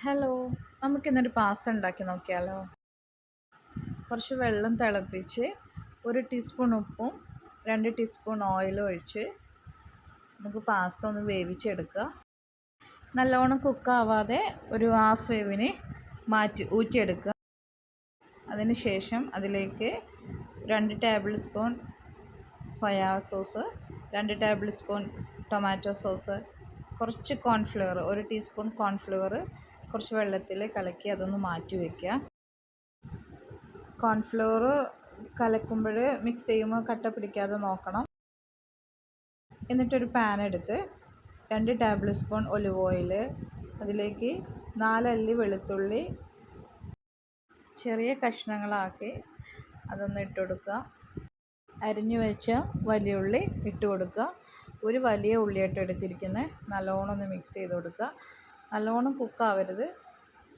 Hello, നമുക്കിന്നൊരു pasta ഉണ്ടാക്കി നോക്കിയാലോ? കുറച്ച് വെള്ളം തിളപ്പിച്ച് 1 ടീസ്പൂൺ ഉപ്പും 2 ടീസ്പൂൺ ഓയിലും ഒഴിച്ച് നമുക്ക് പാസ്ത ഒന്ന് വേവിച്ചെടുക്കുക. നല്ലോണം കുക്കാവാതെ ഒരു ഹാഫ് വേവിന് ഊറ്റിയെടുക്കുക. അതിന് ശേഷം അതിലേക്ക് 2 table spoon soya sauce, 2 table spoon tomato sauce, കുറച്ച് കോൺഫ്ലവർ, 1 ടീസ്പൂൺ കോൺഫ്ലവർ കുറച്ച് വെള്ളത്തിൽ കലക്കി അതൊന്ന് മാറ്റി വയ്ക്കുക. കോൺഫ്ലവർ കലക്കുമ്പോൾ മിക്സ് ചെയ്യുമ്പോൾ കട്ട പിടിക്കാതെ നോക്കണം. എന്നിട്ടൊരു പാൻ എടുത്ത് 2 ടേബിൾ സ്പൂൺ ഒലിവ് ഓയിൽ, അതിലേക്ക് 4 അല്ലി വെളുത്തുള്ളി ചെറിയ കഷ്ണങ്ങളാക്കി അതൊന്ന് ഇട്ട് കൊടുക്കുക. അരിഞ്ഞു വെച്ച വലിയ ഉള്ളി ഇട്ട് കൊടുക്കുക. ഒരു വലിയ ഉള്ളിയായിട്ട് എടുത്തിരിക്കുന്നത്. നല്ലോണം ഒന്ന് മിക്സ് ചെയ്ത് കൊടുക്കുക. നല്ലോണം കുക്കാവരുത്.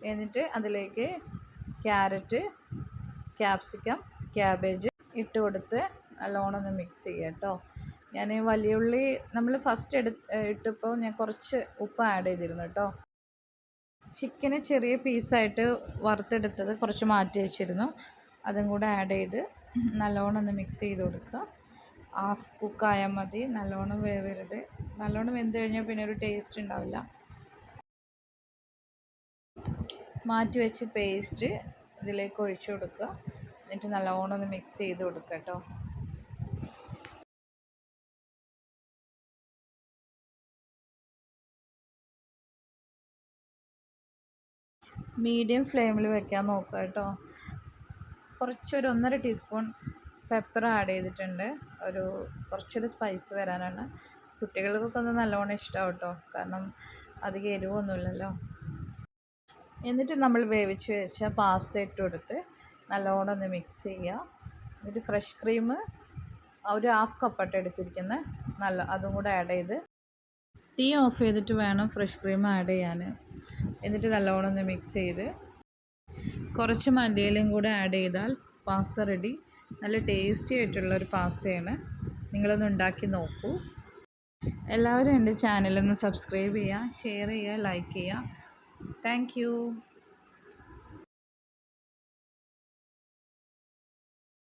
എന്നിട്ട് അതിലേക്ക് ക്യാരറ്റ്, ക്യാപ്സിക്കം, ക്യാബേജ് ഇട്ട് കൊടുത്ത് നല്ലോണം ഒന്ന് മിക്സ് ചെയ്യുക കേട്ടോ. ഞാൻ വലിയ ഉള്ളി നമ്മൾ ഫസ്റ്റ് ഇട്ടപ്പോൾ ഞാൻ കുറച്ച് ഉപ്പ് ആഡ് ചെയ്തിരുന്നു കേട്ടോ. ചിക്കന് ചെറിയ പീസായിട്ട് വറുത്തെടുത്തത് കുറച്ച് മാറ്റി വെച്ചിരുന്നു. അതും കൂടെ ആഡ് ചെയ്ത് നല്ലോണം ഒന്ന് മിക്സ് ചെയ്ത് കൊടുക്കുക. ഹാഫ് കുക്കായാൽ മതി, നല്ലോണം വേവരുത്. നല്ലോണം വെന്ത് കഴിഞ്ഞാൽ പിന്നെ ഒരു ടേസ്റ്റ് ഉണ്ടാവില്ല. മാറ്റി വെച്ച് പേസ്റ്റ് ഇതിലേക്ക് ഒഴിച്ചു കൊടുക്കുക. എന്നിട്ട് നല്ലോണം ഒന്ന് മിക്സ് ചെയ്ത് കൊടുക്കുക കേട്ടോ. മീഡിയം ഫ്ലെയിമിൽ വെക്കാൻ നോക്കുക കേട്ടോ. കുറച്ചൊരു 1.5 ടീസ്പൂൺ പെപ്പർ ആഡ് ചെയ്തിട്ടുണ്ട്. കുറച്ചൊരു സ്പൈസ് വരാനാണ്. കുട്ടികൾക്കൊക്കെ ഒന്ന് നല്ലോണം ഇഷ്ടമാവും കേട്ടോ, കാരണം അധികം എരിവൊന്നുമില്ലല്ലോ. എന്നിട്ട് നമ്മൾ വേവിച്ച് വെച്ച പാസ്ത ഇട്ട് കൊടുത്ത് നല്ലോണം ഒന്ന് മിക്സ് ചെയ്യുക. എന്നിട്ട് ഫ്രഷ് ക്രീം ഒരു ഹാഫ് കപ്പായിട്ട് എടുത്തിരിക്കുന്നത് അതും കൂടെ ആഡ് ചെയ്ത് തീ ഓഫ് ചെയ്തിട്ട് വേണം ഫ്രഷ് ക്രീം ആഡ് ചെയ്യാൻ. എന്നിട്ട് നല്ലോണം ഒന്ന് മിക്സ് ചെയ്ത് കുറച്ച് മല്ലിയിലയും കൂടെ ആഡ് ചെയ്താൽ പാസ്ത റെഡി. നല്ല ടേസ്റ്റി ആയിട്ടുള്ളൊരു പാസ്തയാണ്. നിങ്ങളൊന്ന് ഉണ്ടാക്കി നോക്കൂ. എല്ലാവരും എൻ്റെ ചാനലൊന്ന് സബ്സ്ക്രൈബ് ചെയ്യുക, ഷെയർ ചെയ്യുക, ലൈക്ക് ചെയ്യുക. Thank you.